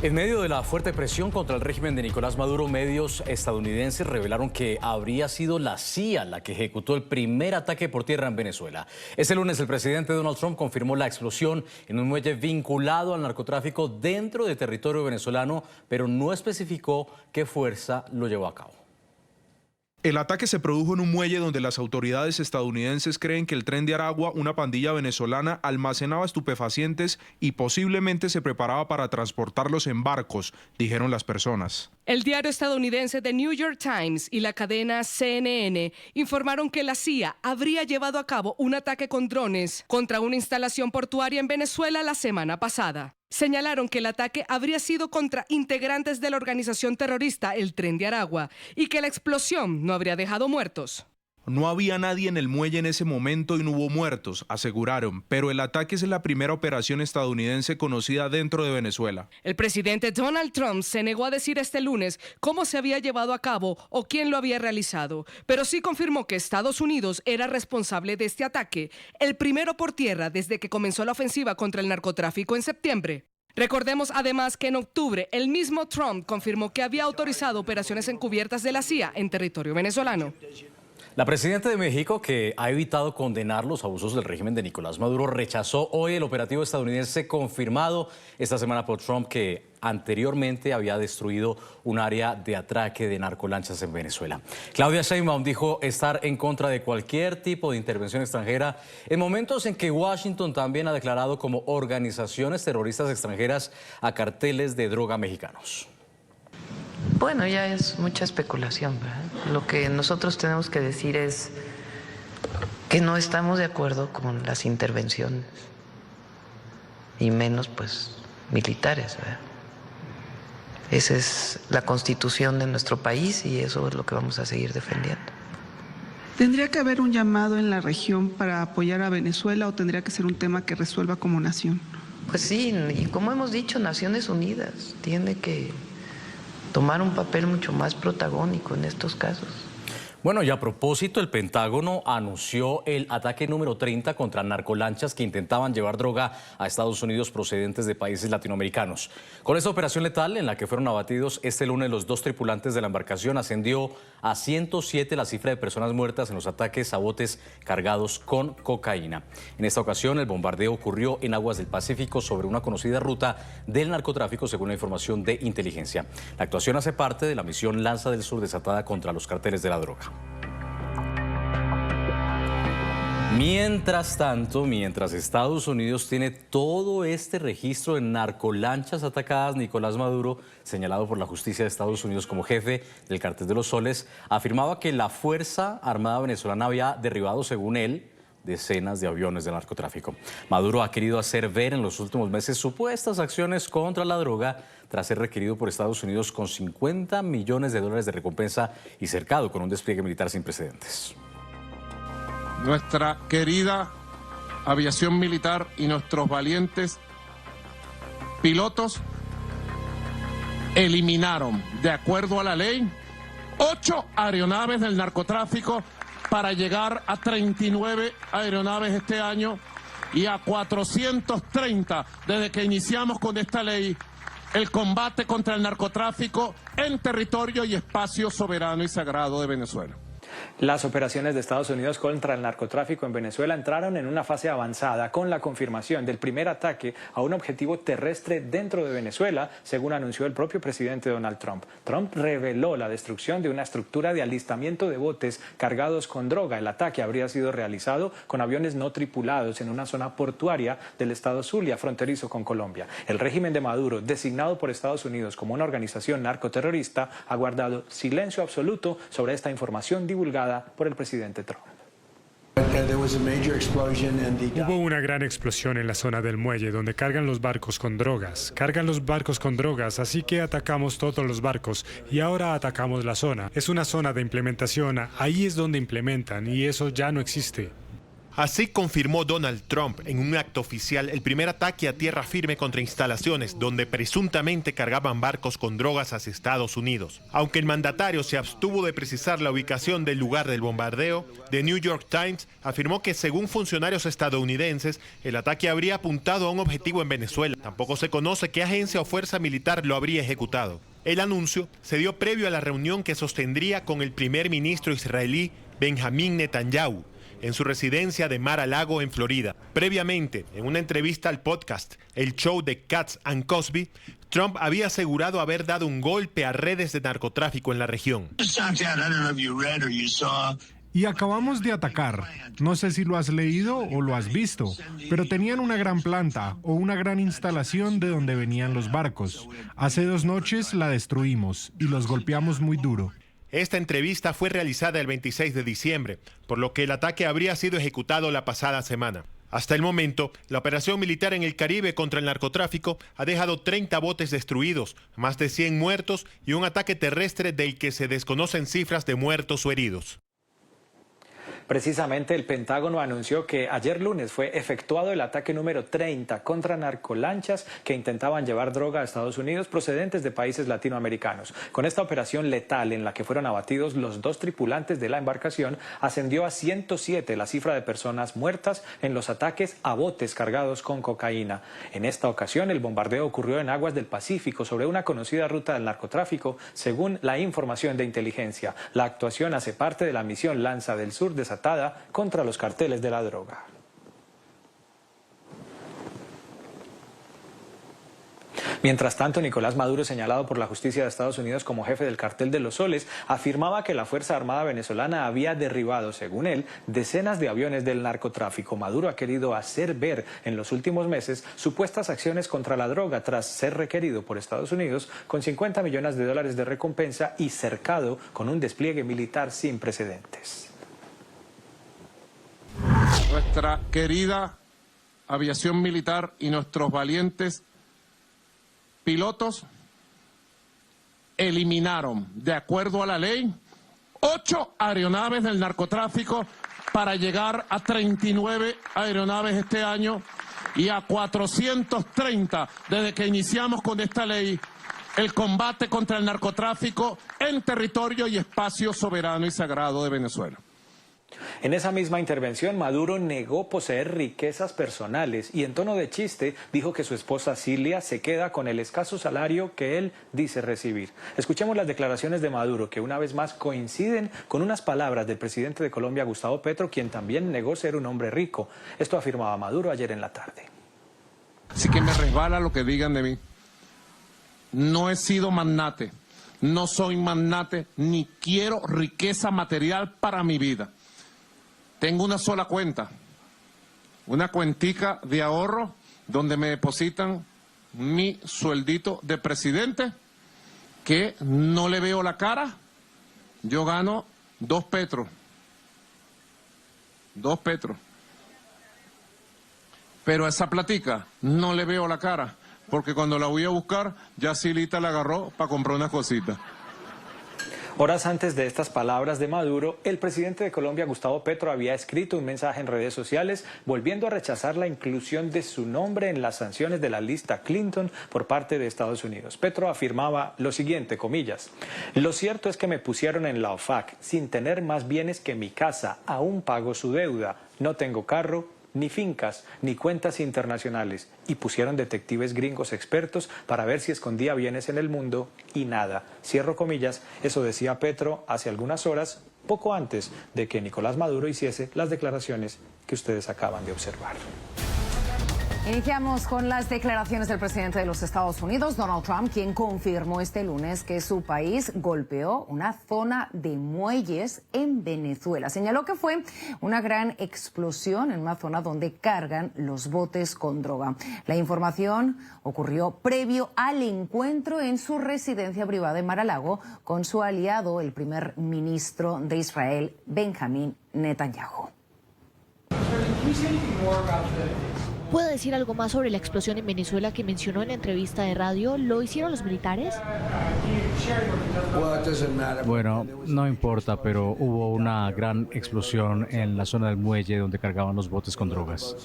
En medio de la fuerte presión contra el régimen de Nicolás Maduro, medios estadounidenses revelaron que habría sido la CIA la que ejecutó el primer ataque por tierra en Venezuela. Este lunes el presidente Donald Trump confirmó la explosión en un muelle vinculado al narcotráfico dentro de territorio venezolano, pero no especificó qué fuerza lo llevó a cabo. El ataque se produjo en un muelle donde las autoridades estadounidenses creen que el Tren de Aragua, una pandilla venezolana, almacenaba estupefacientes y posiblemente se preparaba para transportarlos en barcos, dijeron las personas. El diario estadounidense The New York Times y la cadena CNN informaron que la CIA habría llevado a cabo un ataque con drones contra una instalación portuaria en Venezuela la semana pasada. Señalaron que el ataque habría sido contra integrantes de la organización terrorista El Tren de Aragua y que la explosión no habría dejado muertos. No había nadie en el muelle en ese momento y no hubo muertos, aseguraron, pero el ataque es la primera operación estadounidense conocida dentro de Venezuela. El presidente Donald Trump se negó a decir este lunes cómo se había llevado a cabo o quién lo había realizado, pero sí confirmó que Estados Unidos era responsable de este ataque, el primero por tierra desde que comenzó la ofensiva contra el narcotráfico en septiembre. Recordemos además que en octubre el mismo Trump confirmó que había autorizado operaciones encubiertas de la CIA en territorio venezolano. La presidenta de México, que ha evitado condenar los abusos del régimen de Nicolás Maduro, rechazó hoy el operativo estadounidense confirmado esta semana por Trump, que anteriormente había destruido un área de atraque de narcolanchas en Venezuela. Claudia Sheinbaum dijo estar en contra de cualquier tipo de intervención extranjera en momentos en que Washington también ha declarado como organizaciones terroristas extranjeras a carteles de droga mexicanos. Bueno, ya es mucha especulación, ¿verdad? Lo que nosotros tenemos que decir es que no estamos de acuerdo con las intervenciones, y menos pues militares, ¿verdad? Esa es la constitución de nuestro país y eso es lo que vamos a seguir defendiendo. ¿Tendría que haber un llamado en la región para apoyar a Venezuela o tendría que ser un tema que resuelva como nación? Pues sí, y como hemos dicho, Naciones Unidas tiene que tomar un papel mucho más protagónico en estos casos. Bueno, y a propósito, el Pentágono anunció el ataque número 30 contra narcolanchas que intentaban llevar droga a Estados Unidos procedentes de países latinoamericanos. Con esta operación letal, en la que fueron abatidos este lunes los 2 tripulantes de la embarcación, ascendió a 107 la cifra de personas muertas en los ataques a botes cargados con cocaína. En esta ocasión, el bombardeo ocurrió en aguas del Pacífico sobre una conocida ruta del narcotráfico, según la información de inteligencia. La actuación hace parte de la misión Lanza del Sur desatada contra los carteles de la droga. Mientras tanto, mientras Estados Unidos tiene todo este registro de narcolanchas atacadas, Nicolás Maduro, señalado por la justicia de Estados Unidos como jefe del Cártel de los Soles, afirmaba que la Fuerza Armada venezolana había derribado, según él, decenas de aviones de narcotráfico. Maduro ha querido hacer ver en los últimos meses supuestas acciones contra la droga tras ser requerido por Estados Unidos con $50 millones de recompensa y cercado con un despliegue militar sin precedentes. Nuestra querida aviación militar y nuestros valientes pilotos eliminaron, de acuerdo a la ley, 8 aeronaves del narcotráfico para llegar a 39 aeronaves este año y a 430 desde que iniciamos con esta ley el combate contra el narcotráfico en territorio y espacio soberano y sagrado de Venezuela. Las operaciones de Estados Unidos contra el narcotráfico en Venezuela entraron en una fase avanzada con la confirmación del primer ataque a un objetivo terrestre dentro de Venezuela, según anunció el propio presidente Donald Trump. Trump reveló la destrucción de una estructura de alistamiento de botes cargados con droga. El ataque habría sido realizado con aviones no tripulados en una zona portuaria del estado Zulia, fronterizo con Colombia. El régimen de Maduro, designado por Estados Unidos como una organización narcoterrorista, ha guardado silencio absoluto sobre esta información divulgada por el presidente Trump. Hubo una gran explosión en la zona del muelle donde cargan los barcos con drogas. Cargan los barcos con drogas, así que atacamos todos los barcos y ahora atacamos la zona. Es una zona de implementación, ahí es donde implementan y eso ya no existe. Así confirmó Donald Trump en un acto oficial el primer ataque a tierra firme contra instalaciones donde presuntamente cargaban barcos con drogas hacia Estados Unidos. Aunque el mandatario se abstuvo de precisar la ubicación del lugar del bombardeo, The New York Times afirmó que según funcionarios estadounidenses, el ataque habría apuntado a un objetivo en Venezuela. Tampoco se conoce qué agencia o fuerza militar lo habría ejecutado. El anuncio se dio previo a la reunión que sostendría con el primer ministro israelí Benjamín Netanyahu en su residencia de Mar-a-Lago en Florida. Previamente, en una entrevista al podcast El Show de Katz and Cosby, Trump había asegurado haber dado un golpe a redes de narcotráfico en la región. Y acabamos de atacar. No sé si lo has leído o lo has visto, pero tenían una gran planta o una gran instalación de donde venían los barcos. Hace 2 noches la destruimos y los golpeamos muy duro. Esta entrevista fue realizada el 26 de diciembre, por lo que el ataque habría sido ejecutado la pasada semana. Hasta el momento, la operación militar en el Caribe contra el narcotráfico ha dejado 30 botes destruidos, más de 100 muertos y un ataque terrestre del que se desconocen cifras de muertos o heridos. Precisamente el Pentágono anunció que ayer lunes fue efectuado el ataque número 30 contra narcolanchas que intentaban llevar droga a Estados Unidos procedentes de países latinoamericanos. Con esta operación letal en la que fueron abatidos los 2 tripulantes de la embarcación, ascendió a 107 la cifra de personas muertas en los ataques a botes cargados con cocaína. En esta ocasión el bombardeo ocurrió en aguas del Pacífico sobre una conocida ruta del narcotráfico, según la información de inteligencia. La actuación hace parte de la misión Lanza del Sur desatada contra los carteles de la droga. Mientras tanto, Nicolás Maduro, señalado por la justicia de Estados Unidos como jefe del cartel de los Soles, afirmaba que la Fuerza Armada venezolana había derribado, según él, decenas de aviones del narcotráfico. Maduro ha querido hacer ver en los últimos meses supuestas acciones contra la droga tras ser requerido por Estados Unidos con $50 millones de recompensa y cercado con un despliegue militar sin precedentes. Nuestra querida aviación militar y nuestros valientes pilotos eliminaron, de acuerdo a la ley, 8 aeronaves del narcotráfico para llegar a 39 aeronaves este año y a 430 desde que iniciamos con esta ley el combate contra el narcotráfico en territorio y espacio soberano y sagrado de Venezuela. En esa misma intervención, Maduro negó poseer riquezas personales y en tono de chiste dijo que su esposa Cilia se queda con el escaso salario que él dice recibir. Escuchemos las declaraciones de Maduro, que una vez más coinciden con unas palabras del presidente de Colombia, Gustavo Petro, quien también negó ser un hombre rico. Esto afirmaba Maduro ayer en la tarde. Así que me resbala lo que digan de mí. No he sido magnate, no soy magnate, ni quiero riqueza material para mi vida. Tengo una sola cuenta, una cuentica de ahorro donde me depositan mi sueldito de presidente, que no le veo la cara. Yo gano 2 petros. 2 petros. Pero a esa platica no le veo la cara, porque cuando la voy a buscar, ya Silita la agarró para comprar unas cositas. Horas antes de estas palabras de Maduro, el presidente de Colombia, Gustavo Petro, había escrito un mensaje en redes sociales volviendo a rechazar la inclusión de su nombre en las sanciones de la lista Clinton por parte de Estados Unidos. Petro afirmaba lo siguiente, comillas: "Lo cierto es que me pusieron en la OFAC sin tener más bienes que mi casa, aún pago su deuda, no tengo carro, ni fincas, ni cuentas internacionales, y pusieron detectives gringos expertos para ver si escondía bienes en el mundo y nada". Cierro comillas. Eso decía Petro hace algunas horas, poco antes de que Nicolás Maduro hiciese las declaraciones que ustedes acaban de observar. Iniciamos con las declaraciones del presidente de los Estados Unidos, Donald Trump, quien confirmó este lunes que su país golpeó una zona de muelles en Venezuela. Señaló que fue una gran explosión en una zona donde cargan los botes con droga. La información ocurrió previo al encuentro en su residencia privada en Mar-a-Lago con su aliado, el primer ministro de Israel, Benjamín Netanyahu. ¿Puede decir algo más sobre la explosión en Venezuela que mencionó en la entrevista de radio? ¿Lo hicieron los militares? Bueno, no importa, pero hubo una gran explosión en la zona del muelle donde cargaban los botes con drogas.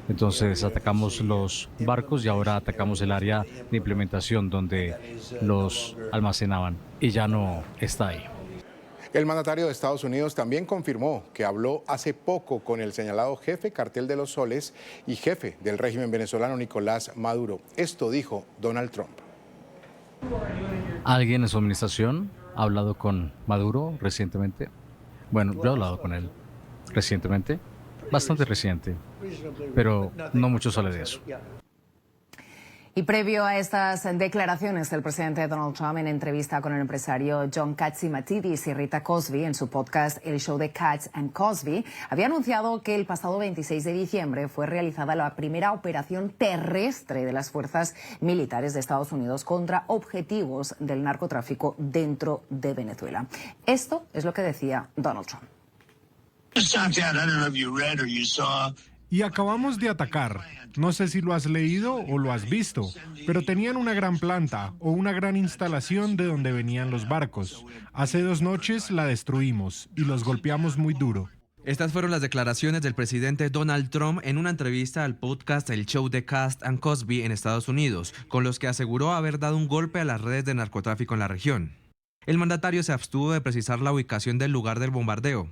Entonces atacamos los barcos y ahora atacamos el área de implementación donde los almacenaban y ya no está ahí. El mandatario de Estados Unidos también confirmó que habló hace poco con el señalado jefe cartel de los soles y jefe del régimen venezolano Nicolás Maduro. Esto dijo Donald Trump. ¿Alguien en su administración ha hablado con Maduro recientemente? Bueno, yo he hablado con él recientemente, bastante reciente, pero no mucho sale de eso. Y previo a estas declaraciones del presidente Donald Trump en entrevista con el empresario John Catsimatidis y Rita Cosby en su podcast El Show de Katz and Cosby, había anunciado que el pasado 26 de diciembre fue realizada la primera operación terrestre de las fuerzas militares de Estados Unidos contra objetivos del narcotráfico dentro de Venezuela. Esto es lo que decía Donald Trump. Y acabamos de atacar. No sé si lo has leído o lo has visto, pero tenían una gran planta o una gran instalación de donde venían los barcos. Hace 2 noches la destruimos y los golpeamos muy duro. Estas fueron las declaraciones del presidente Donald Trump en una entrevista al podcast El Show de Katz and Cosby en Estados Unidos, con los que aseguró haber dado un golpe a las redes de narcotráfico en la región. El mandatario se abstuvo de precisar la ubicación del lugar del bombardeo.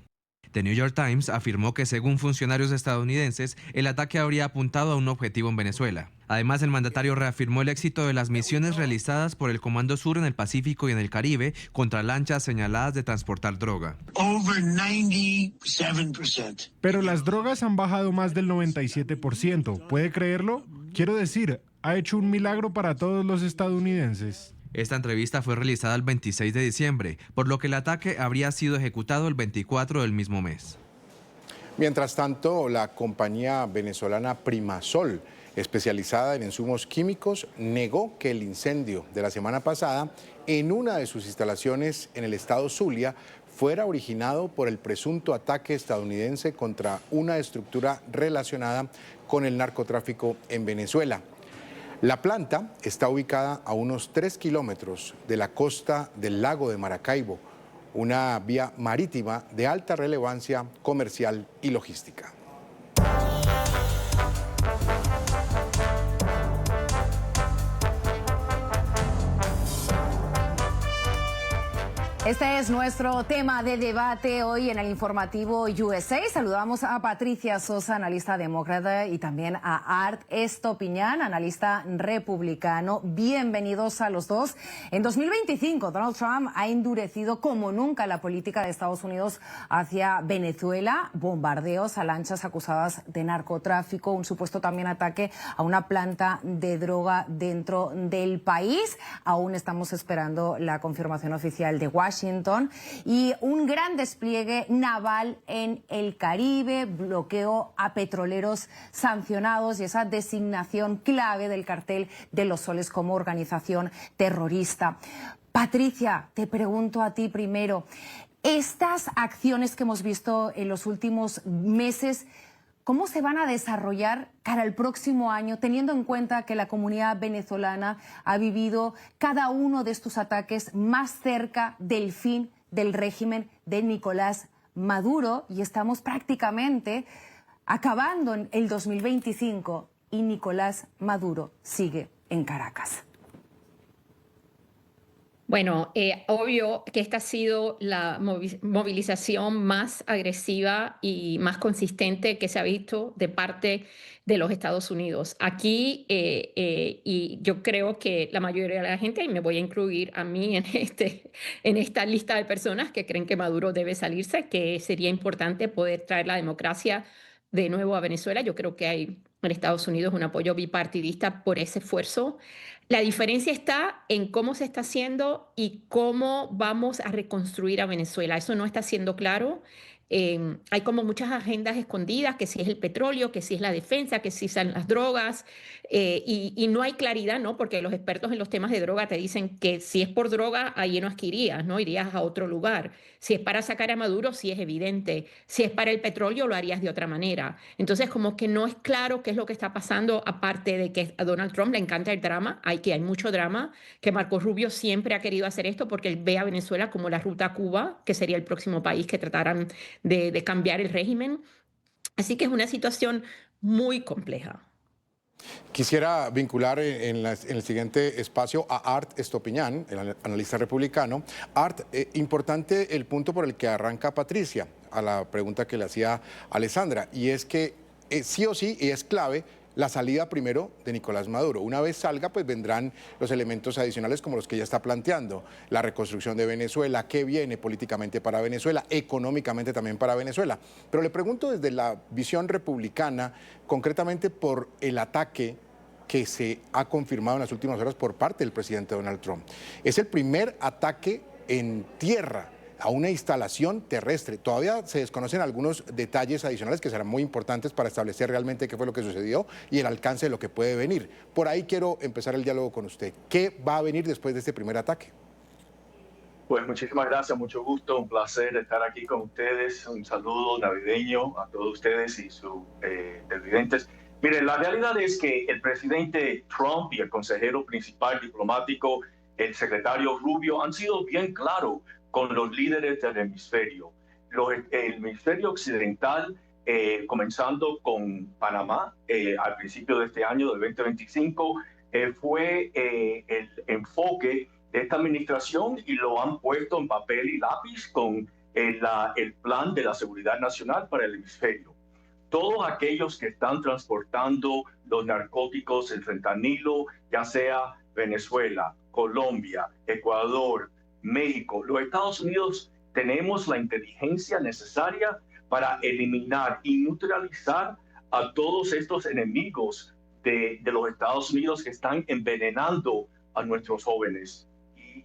The New York Times afirmó que, según funcionarios estadounidenses, el ataque habría apuntado a un objetivo en Venezuela. Además, el mandatario reafirmó el éxito de las misiones realizadas por el Comando Sur en el Pacífico y en el Caribe contra lanchas señaladas de transportar droga. Pero las drogas han bajado más del 97%. ¿Puede creerlo? Quiero decir, ha hecho un milagro para todos los estadounidenses. Esta entrevista fue realizada el 26 de diciembre, por lo que el ataque habría sido ejecutado el 24 del mismo mes. Mientras tanto, la compañía venezolana Primasol, especializada en insumos químicos, negó que el incendio de la semana pasada en una de sus instalaciones en el estado Zulia fuera originado por el presunto ataque estadounidense contra una estructura relacionada con el narcotráfico en Venezuela. La planta está ubicada a unos 3 kilómetros de la costa del lago de Maracaibo, una vía marítima de alta relevancia comercial y logística. Este es nuestro tema de debate hoy en el informativo USA. Saludamos a Patricia Sosa, analista demócrata, y también a Art Estopiñán, analista republicano. Bienvenidos a los dos. En 2025, Donald Trump ha endurecido como nunca la política de Estados Unidos hacia Venezuela. Bombardeos a lanchas acusadas de narcotráfico, un supuesto también ataque a una planta de droga dentro del país. Aún estamos esperando la confirmación oficial de Washington, y un gran despliegue naval en el Caribe, bloqueo a petroleros sancionados y esa designación clave del cartel de los soles como organización terrorista. Patricia, te pregunto a ti primero, estas acciones que hemos visto en los últimos meses, ¿cómo se van a desarrollar cara al próximo año, teniendo en cuenta que la comunidad venezolana ha vivido cada uno de estos ataques más cerca del fin del régimen de Nicolás Maduro, y estamos prácticamente acabando en el 2025 y Nicolás Maduro sigue en Caracas? Bueno, obvio que esta ha sido la movilización más agresiva y más consistente que se ha visto de parte de los Estados Unidos. Aquí, y yo creo que la mayoría de la gente, y me voy a incluir a mí en esta lista de personas que creen que Maduro debe salirse, que sería importante poder traer la democracia de nuevo a Venezuela. Yo creo que hay en Estados Unidos un apoyo bipartidista por ese esfuerzo. La diferencia está en cómo se está haciendo y cómo vamos a reconstruir a Venezuela. Eso no está siendo claro. hay como muchas agendas escondidas, que si es el petróleo, que si es la defensa, que si son las drogas, y no hay claridad, ¿no? Porque los expertos en los temas de droga te dicen que si es por droga, ahí no irías, ¿no? Irías a otro lugar. Si es para sacar a Maduro, sí es evidente. Si es para el petróleo, lo harías de otra manera. Entonces, como que no es claro qué es lo que está pasando, aparte de que a Donald Trump le encanta el drama, hay mucho drama, que Marco Rubio siempre ha querido hacer esto porque él ve a Venezuela como la ruta a Cuba, que sería el próximo país que trataran de cambiar el régimen. Así que es una situación muy compleja. Quisiera vincular en el siguiente espacio a Art Estopiñán, el analista republicano. Art, importante el punto por el que arranca Patricia, a la pregunta que le hacía Alessandra, y es que sí o sí, y es clave, la salida primero de Nicolás Maduro. Una vez salga, pues vendrán los elementos adicionales como los que ya está planteando, la reconstrucción de Venezuela, qué viene políticamente para Venezuela, económicamente también para Venezuela. Pero le pregunto desde la visión republicana, concretamente por el ataque que se ha confirmado en las últimas horas por parte del presidente Donald Trump. Es el primer ataque en tierra a una instalación terrestre. Todavía se desconocen algunos detalles adicionales que serán muy importantes para establecer realmente qué fue lo que sucedió y el alcance de lo que puede venir. Por ahí quiero empezar el diálogo con usted. ¿Qué va a venir después de este primer ataque? Pues muchísimas gracias, mucho gusto, un placer estar aquí con ustedes. Un saludo navideño a todos ustedes y sus televidentes. Miren, la realidad es que el presidente Trump y el consejero principal diplomático, el secretario Rubio, han sido bien claros con los líderes del hemisferio. El hemisferio occidental, comenzando con Panamá al principio de este año, del 2025, fue el enfoque de esta administración y lo han puesto en papel y lápiz con el plan de la seguridad nacional para el hemisferio. Todos aquellos que están transportando los narcóticos, el fentanilo, ya sea Venezuela, Colombia, Ecuador, México, los Estados Unidos tenemos la inteligencia necesaria para eliminar y neutralizar a todos estos enemigos de los Estados Unidos que están envenenando a nuestros jóvenes.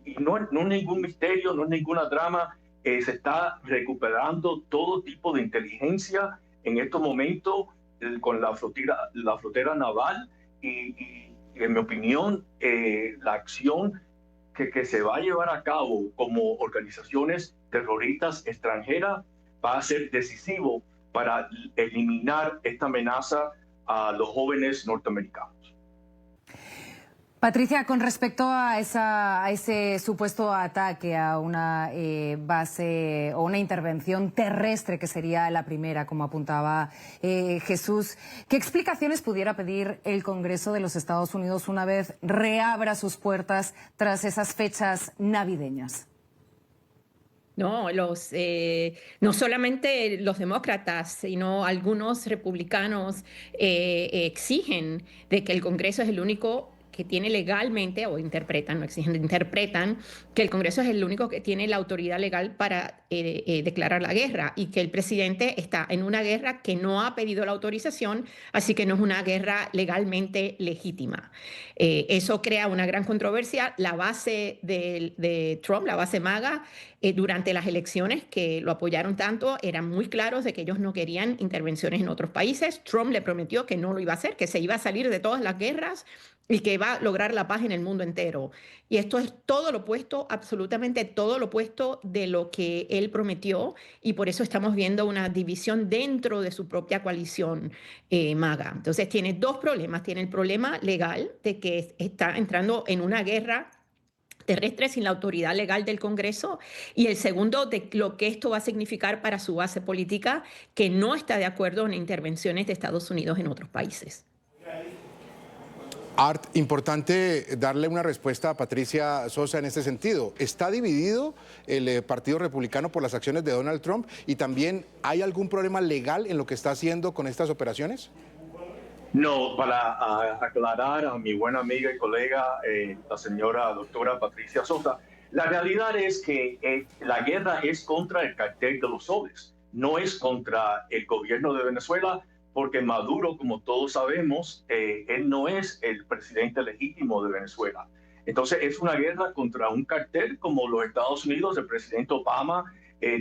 Y no es ningún misterio, no es ninguna drama, se está recuperando todo tipo de inteligencia en estos momentos con la flotilla naval y en mi opinión, la acción que se va a llevar a cabo como organizaciones terroristas extranjeras va a ser decisivo para eliminar esta amenaza a los jóvenes norteamericanos. Patricia, con respecto a ese supuesto ataque a una base o una intervención terrestre, que sería la primera, como apuntaba Jesús, ¿qué explicaciones pudiera pedir el Congreso de los Estados Unidos una vez reabra sus puertas tras esas fechas navideñas? No, no solamente los demócratas, sino algunos republicanos exigen de que el Congreso es el único que tiene legalmente, o interpretan, no exigen, interpretan que el Congreso es el único que tiene la autoridad legal para declarar la guerra, y que el presidente está en una guerra que no ha pedido la autorización, así que no es una guerra legalmente legítima. Eso crea una gran controversia. La base de Trump, la base MAGA, durante las elecciones que lo apoyaron tanto, eran muy claros de que ellos no querían intervenciones en otros países. Trump le prometió que no lo iba a hacer, que se iba a salir de todas las guerras y que va a lograr la paz en el mundo entero. Y esto es todo lo opuesto, absolutamente todo lo opuesto de lo que él prometió, y por eso estamos viendo una división dentro de su propia coalición MAGA. Entonces tiene dos problemas. Tiene el problema legal de que está entrando en una guerra terrestre sin la autoridad legal del Congreso, y el segundo de lo que esto va a significar para su base política, que no está de acuerdo en intervenciones de Estados Unidos en otros países. Art, importante darle una respuesta a Patricia Sosa en este sentido. ¿Está dividido el Partido Republicano por las acciones de Donald Trump? ¿Y también hay algún problema legal en lo que está haciendo con estas operaciones? No, para aclarar a mi buena amiga y colega, la señora doctora Patricia Sosa, la realidad es que la guerra es contra el cartel de los soles, no es contra el gobierno de Venezuela, porque Maduro, como todos sabemos, él no es el presidente legítimo de Venezuela. Entonces es una guerra contra un cartel como los Estados Unidos, el presidente Obama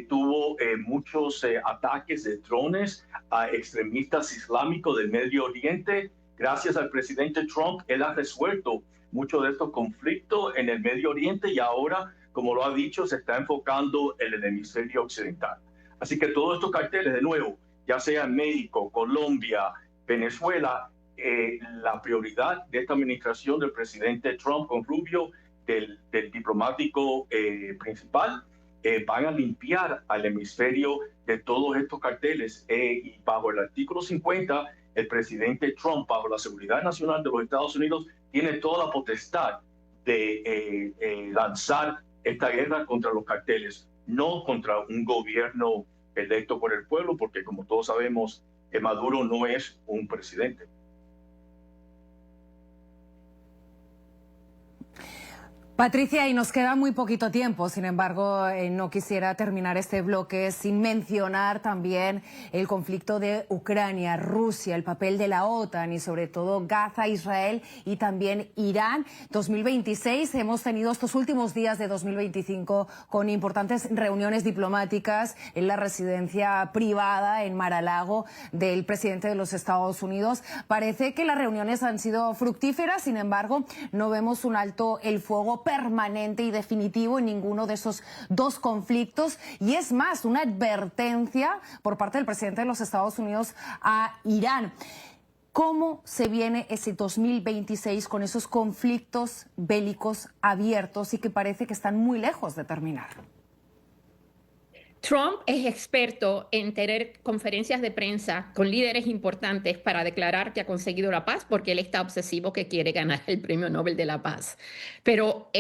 tuvo muchos ataques de drones a extremistas islámicos del Medio Oriente. Gracias al presidente Trump, él ha resuelto muchos de estos conflictos en el Medio Oriente y ahora, como lo ha dicho, se está enfocando en el hemisferio occidental. Así que todos estos carteles, de nuevo, ya sea en México, Colombia, Venezuela, la prioridad de esta administración del presidente Trump con Rubio, del diplomático principal, van a limpiar al hemisferio de todos estos carteles. Y bajo el artículo 50, el presidente Trump, bajo la seguridad nacional de los Estados Unidos, tiene toda la potestad de lanzar esta guerra contra los carteles, no contra un gobierno electo por el pueblo, porque como todos sabemos, Maduro no es un presidente. Patricia, y nos queda muy poquito tiempo, sin embargo, no quisiera terminar este bloque sin mencionar también el conflicto de Ucrania, Rusia, el papel de la OTAN y sobre todo Gaza, Israel y también Irán. 2026, hemos tenido estos últimos días de 2025 con importantes reuniones diplomáticas en la residencia privada en Mar-a-Lago del presidente de los Estados Unidos. Parece que las reuniones han sido fructíferas, sin embargo, no vemos un alto el fuego permanente y definitivo en ninguno de esos dos conflictos, y es más, una advertencia por parte del presidente de los Estados Unidos a Irán. ¿Cómo se viene ese 2026 con esos conflictos bélicos abiertos y que parece que están muy lejos de terminar? Trump es experto en tener conferencias de prensa con líderes importantes para declarar que ha conseguido la paz, porque él está obsesivo que quiere ganar el Premio Nobel de la Paz. Pero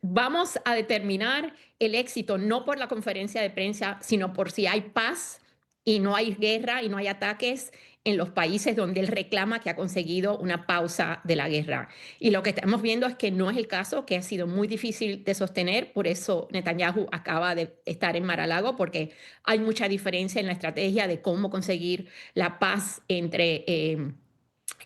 vamos a determinar el éxito no por la conferencia de prensa, sino por si hay paz y no hay guerra y no hay ataques en los países donde él reclama que ha conseguido una pausa de la guerra. Y lo que estamos viendo es que no es el caso, que ha sido muy difícil de sostener. Por eso Netanyahu acaba de estar en Mar-a-Lago, porque hay mucha diferencia en la estrategia de cómo conseguir la paz entre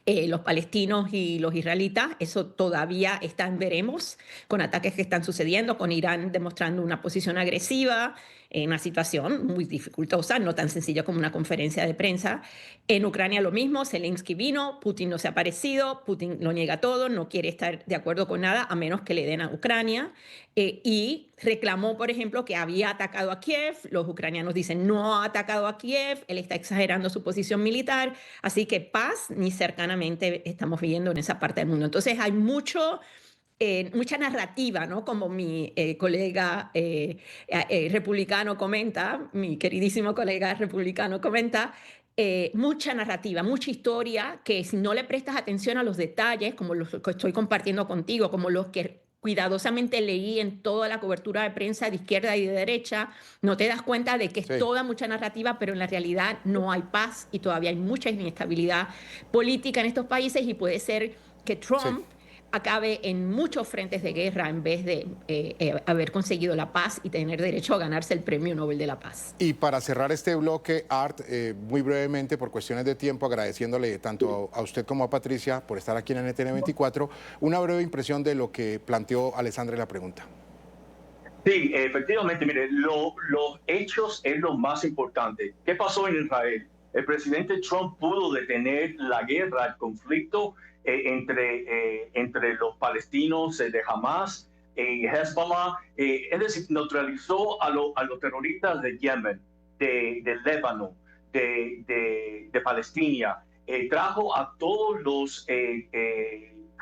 los palestinos y los israelitas. Eso todavía está en veremos, con ataques que están sucediendo, con Irán demostrando una posición agresiva, en una situación muy dificultosa, no tan sencilla como una conferencia de prensa. En Ucrania lo mismo, Zelensky vino, Putin no se ha aparecido, Putin lo niega todo, no quiere estar de acuerdo con nada a menos que le den a Ucrania, y reclamó, por ejemplo, que había atacado a Kiev. Los ucranianos dicen no ha atacado a Kiev, él está exagerando su posición militar, así que paz ni cercanamente estamos viendo en esa parte del mundo. Entonces hay mucha narrativa, ¿no? Como mi colega republicano comenta, mi queridísimo colega republicano comenta, mucha narrativa, mucha historia, que si no le prestas atención a los detalles, como los que estoy compartiendo contigo, como los que cuidadosamente leí en toda la cobertura de prensa de izquierda y de derecha, no te das cuenta de que es toda mucha narrativa, pero en la realidad no hay paz y todavía hay mucha inestabilidad política en estos países, y puede ser que Trump acabe en muchos frentes de guerra en vez de haber conseguido la paz y tener derecho a ganarse el Premio Nobel de la Paz. Y para cerrar este bloque, Art, muy brevemente, por cuestiones de tiempo, agradeciéndole tanto a usted como a Patricia por estar aquí en NTN 24, una breve impresión de lo que planteó Alessandra en la pregunta. Sí, efectivamente, mire, los hechos es lo más importante. ¿Qué pasó en Israel? El presidente Trump pudo detener la guerra, el conflicto entre los palestinos de Hamas y Hezbollah, es decir, neutralizó a los terroristas de Yemen, de Líbano, de Palestina, trajo a todos los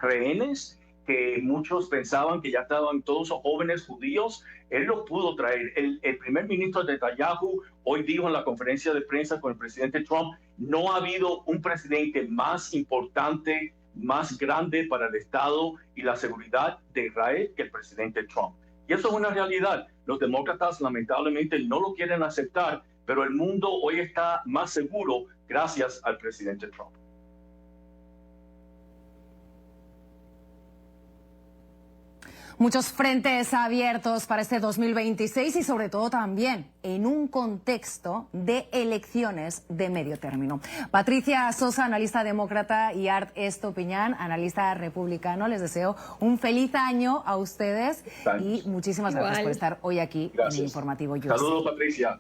rehenes que muchos pensaban que ya estaban todos jóvenes judíos. Él los pudo traer. El primer ministro Netanyahu hoy dijo en la conferencia de prensa con el presidente Trump: no ha habido un presidente más importante, más grande para el Estado y la seguridad de Israel que el presidente Trump. Y eso es una realidad. Los demócratas lamentablemente no lo quieren aceptar, pero el mundo hoy está más seguro gracias al presidente Trump. Muchos frentes abiertos para este 2026 y sobre todo también en un contexto de elecciones de medio término. Patricia Sosa, analista demócrata, y Art Estopiñán, analista republicano. Les deseo un feliz año a ustedes y muchísimas gracias por estar hoy aquí en el informativo USA. Saludos, Patricia.